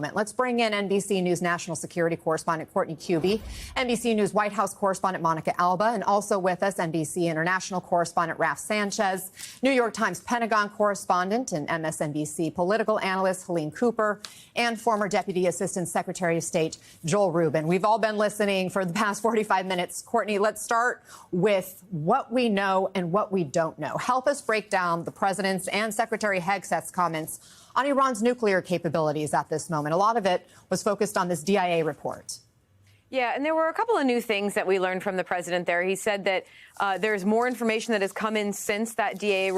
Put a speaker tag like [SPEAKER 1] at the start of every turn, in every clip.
[SPEAKER 1] Let's bring in NBC News national security correspondent Courtney Kube, NBC News White House correspondent Monica Alba, and also with us NBC international correspondent Raf Sanchez, New York Times Pentagon correspondent and MSNBC political analyst Helene Cooper, and former Deputy Assistant Secretary of State Joel Rubin. We've all been listening for the past 45 minutes. Courtney, let's start with what we know and what we don't know. Help us break down the president's and Secretary Hegseth's comments on Iran's nuclear capabilities at this moment. A lot of it was focused on this DIA report.
[SPEAKER 2] Yeah, and there were a couple of new things that we learned from the president there. He said that there's more information that has come in since that DIA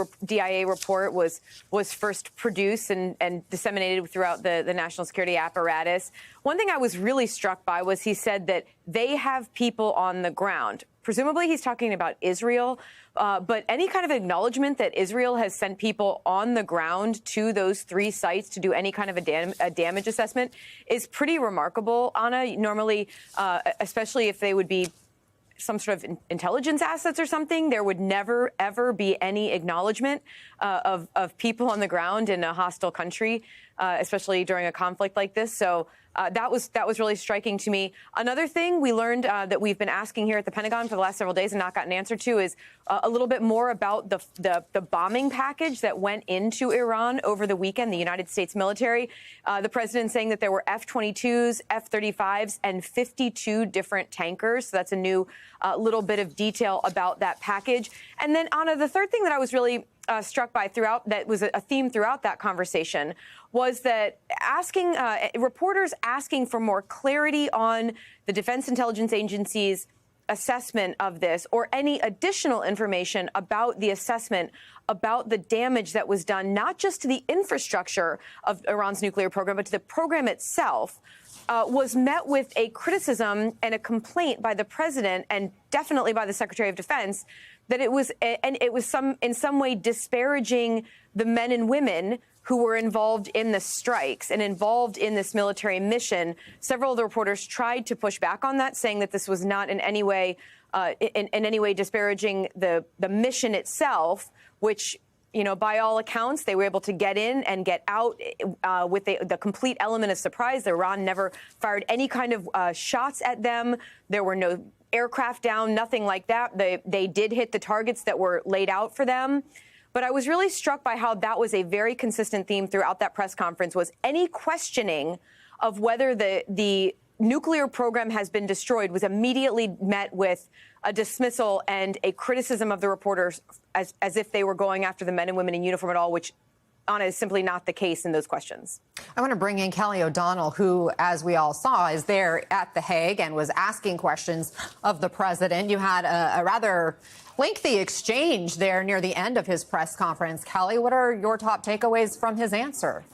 [SPEAKER 2] report was first produced and disseminated throughout the national security apparatus. One thing I was really struck by was he said that they have people on the ground. Presumably he's talking about Israel, but any kind of acknowledgement that Israel has sent people on the ground to those three sites to do any kind of a damage assessment is pretty remarkable, Anna. Normally, especially if they would be some sort of intelligence assets or something, there would never, ever be any acknowledgement of people on the ground in a hostile country, especially during a conflict like this. So that was really striking to me. Another thing we learned that we've been asking here at the Pentagon for the last several days and not gotten an answer to is a little bit more about the bombing package that went into Iran over the weekend, the United States military. The president saying that there were F-22s, F-35s, and 52 different tankers. So that's a new little bit of detail about that package. And then, Anna, the third thing that I was really struck by throughout, that was a theme throughout that conversation, was that reporters asking for more clarity on the Defense Intelligence Agency's assessment of this or any additional information about the assessment about the damage that was done, not just to the infrastructure of Iran's nuclear program, but to the program itself, was met with a criticism and a complaint by the president and definitely by the Secretary of Defense that it was in some way disparaging the men and women who were involved in the strikes and involved in this military mission. Several of the reporters tried to push back on that, saying that this was not in any way disparaging the mission itself, which, you know, by all accounts, they were able to get in and get out with the complete element of surprise. Iran never fired any kind of shots at them. There were no aircraft down, nothing like that. They did hit the targets that were laid out for them. But I was really struck by how that was a very consistent theme throughout that press conference, was any questioning of whether the nuclear program has been destroyed was immediately met with a dismissal and a criticism of the reporters as if they were going after the men and women in uniform at all, which, Anna, is simply not the case in those questions.
[SPEAKER 1] I want to bring in Kelly O'Donnell, who, as we all saw, is there at The Hague and was asking questions of the president. You had a rather lengthy exchange there near the end of his press conference. Kelly, what are your top takeaways from his answer?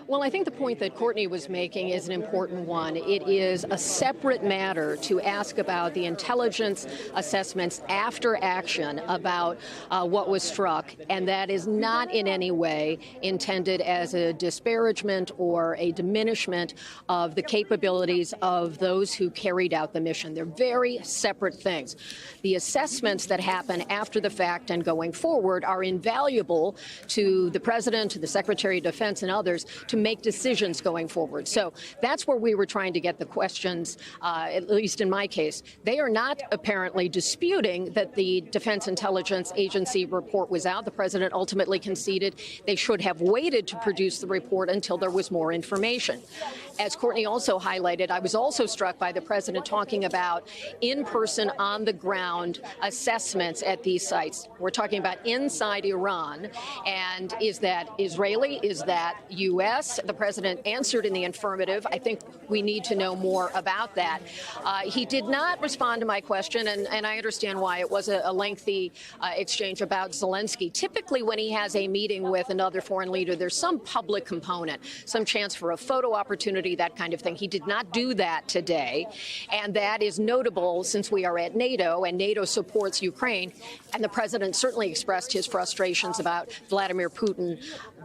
[SPEAKER 3] Well, I think the point that Courtney was making is an important one. It is a separate matter to ask about the intelligence assessments after action about what was struck, and that is not in any way intended as a disparagement or a diminishment of the capabilities of those who carried out the mission. They're very separate things. The assessments that happen after the fact and going forward are invaluable to the president, to the Secretary of Defense, and others to make decisions going forward. So that's where we were trying to get the questions, at least in my case. They are not apparently disputing that the Defense Intelligence Agency report was out. The president ultimately conceded they should have waited to produce the report until there was more information. As Courtney also highlighted, I was also struck by the president talking about in-person, on-the-ground assessments at these sites. We're talking about inside Iran. And is that Israeli? Is that U.S.? The president answered in the affirmative. I think we need to know more about that. He did not respond to my question, and I understand why. It was a lengthy exchange about Zelensky. Typically, when he has a meeting with another foreign leader, there's some public component, some chance for a photo opportunity, that kind of thing. He did not do that today, and that is notable since we are at NATO, and NATO supports Ukraine, and the president certainly expressed his frustrations about Vladimir Putin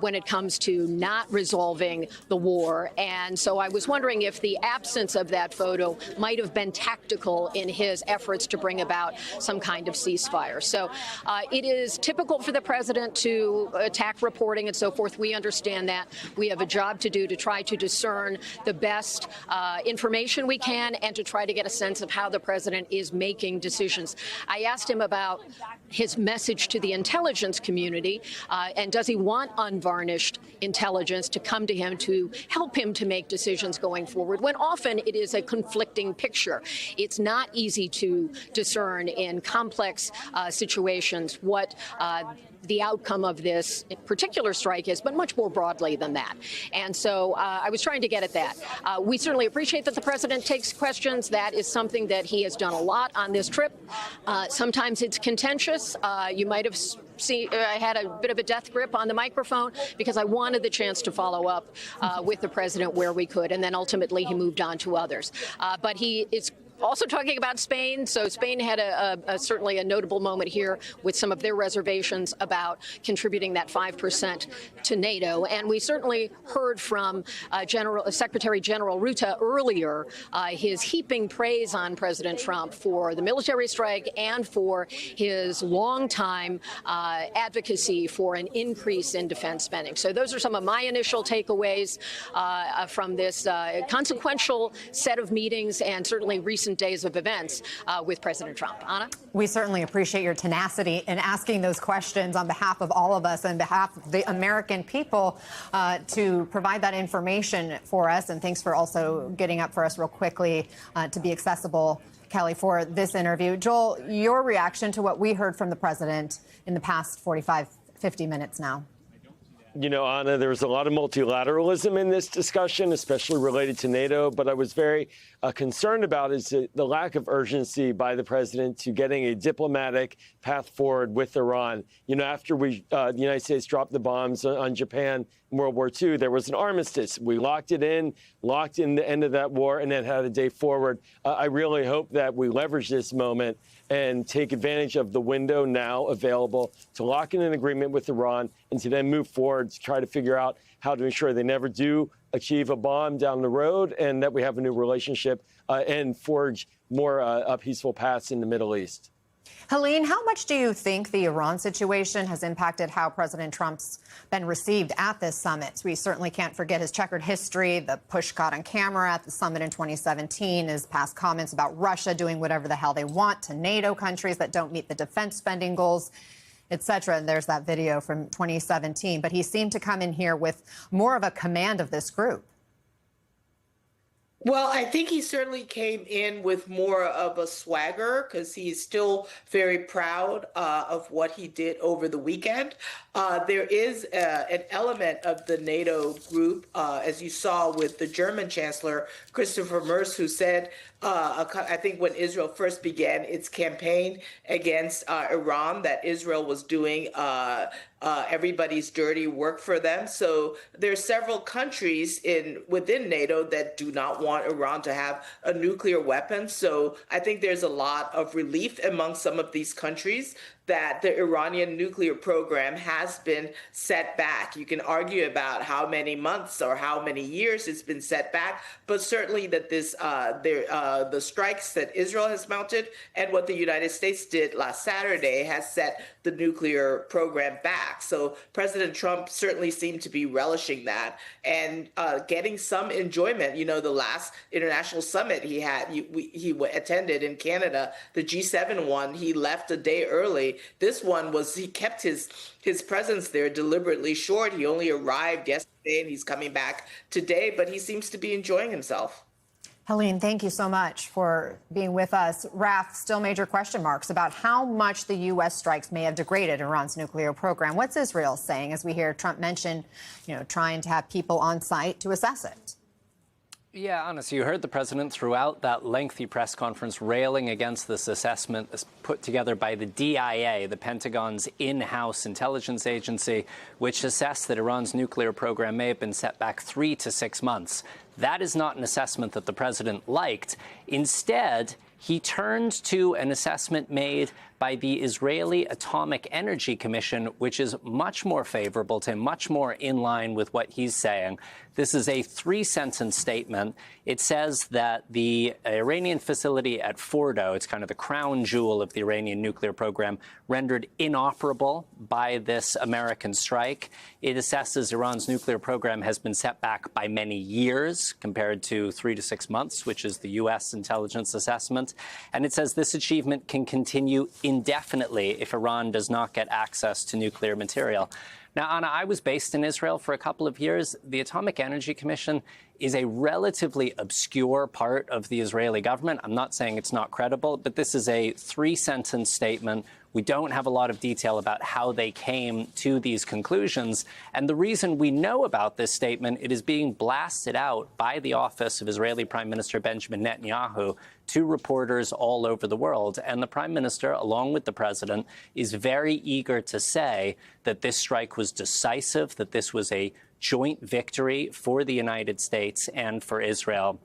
[SPEAKER 3] when it comes to not resolving the war. And so I was wondering if the absence of that photo might have been tactical in his efforts to bring about some kind of ceasefire. So it is typical for the president to attack reporting and so forth. We understand that. We have a job to do to try to discern the best information we can and to try to get a sense of how the president is making decisions. I asked him about his message to the intelligence community, and does he want unvarnished intelligence to come to him to help him to make decisions going forward, when often it is a conflicting picture. It's not easy to discern in complex situations what the outcome of this particular strike is, but much more broadly than that. And so I was trying to get at that. We certainly appreciate that the president takes questions. That is something that he has done a lot on this trip. Sometimes it's contentious. You might have seen I had a bit of a death grip on the microphone because I wanted the chance to follow up with the president where we could, and then ultimately he moved on to others. But he is also talking about Spain. So Spain had certainly a notable moment here with some of their reservations about contributing that 5% to NATO. And we certainly heard from Secretary General Rutte earlier his heaping praise on President Trump for the military strike and for his longtime advocacy for an increase in defense spending. So those are some of my initial takeaways from this consequential set of meetings and certainly recent days of events with President Trump. Anna?
[SPEAKER 1] We certainly appreciate your tenacity in asking those questions on behalf of all of us and behalf of the American people to provide that information for us. And thanks for also getting up for us real quickly to be accessible, Kelly, for this interview. Joel, your reaction to what we heard from the president in the past 45, 50 minutes now?
[SPEAKER 4] You know, Anna, there was a lot of multilateralism in this discussion, especially related to NATO. But I was very concerned about is the lack of urgency by the president to getting a diplomatic path forward with Iran. You know, after the United States dropped the bombs on Japan in World War II, there was an armistice. We locked in the end of that war, and then had a day forward. I really hope that we leverage this moment and take advantage of the window now available to lock in an agreement with Iran and to then move forward to try to figure out how to ensure they never do achieve a bomb down the road and that we have a new relationship and forge more peaceful paths in the Middle East.
[SPEAKER 1] Helene, how much do you think the Iran situation has impacted how President Trump's been received at this summit? We certainly can't forget his checkered history, the push caught on camera at the summit in 2017, his past comments about Russia doing whatever the hell they want to NATO countries that don't meet the defense spending goals, etc. And there's that video from 2017. But he seemed to come in here with more of a command of this group.
[SPEAKER 5] Well, I think he certainly came in with more of a swagger because he's still very proud of what he did over the weekend. There is an element of the NATO group, as you saw with the German Chancellor, Christopher Merz, who said, I think when Israel first began its campaign against Iran, that Israel was doing everybody's dirty work for them. So there's several countries within NATO that do not want Iran to have a nuclear weapon. So I think there's a lot of relief among some of these countries that the Iranian nuclear program has been set back. You can argue about how many months or how many years it's been set back, but certainly that the strikes that Israel has mounted and what the United States did last Saturday has set the nuclear program back. So President Trump certainly seemed to be relishing that and getting some enjoyment. You know, the last international summit he attended in Canada, the G7 one, he left a day early. This one he kept his presence there deliberately short. He only arrived yesterday and he's coming back today, but he seems to be enjoying himself.
[SPEAKER 1] Helene, thank you so much for being with us. Raf, still major question marks about how much the U.S. strikes may have degraded Iran's nuclear program. What's Israel saying as we hear Trump mention, trying to have people on site to assess it?
[SPEAKER 6] Yeah, honestly, you heard the president throughout that lengthy press conference railing against this assessment that's put together by the DIA, the Pentagon's in-house intelligence agency, which assessed that Iran's nuclear program may have been set back 3 to 6 months. That is not an assessment that the president liked. Instead, he turned to an assessment made by the Israeli Atomic Energy Commission, which is much more favorable to him, much more in line with what he's saying. This is a 3-sentence statement. It says that the Iranian facility at Fordo, it's kind of the crown jewel of the Iranian nuclear program, rendered inoperable by this American strike. It assesses Iran's nuclear program has been set back by many years compared to 3 to 6 months, which is the U.S. intelligence assessment. And it says this achievement can continue indefinitely if Iran does not get access to nuclear material. Now, Anna, I was based in Israel for a couple of years. The Atomic Energy Commission is a relatively obscure part of the Israeli government. I'm not saying it's not credible, but this is a 3-sentence statement. We don't have a lot of detail about how they came to these conclusions. And the reason we know about this statement, it is being blasted out by the office of Israeli Prime Minister Benjamin Netanyahu to reporters all over the world. And the Prime Minister, along with the President, is very eager to say that this strike was decisive, that this was a joint victory for the United States and for Israel.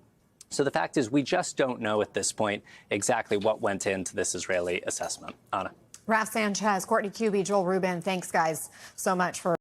[SPEAKER 6] So the fact is, we just don't know at this point exactly what went into this Israeli assessment. Anna.
[SPEAKER 1] Raf Sanchez, Courtney Kube, Joel Rubin, thanks, guys, so much for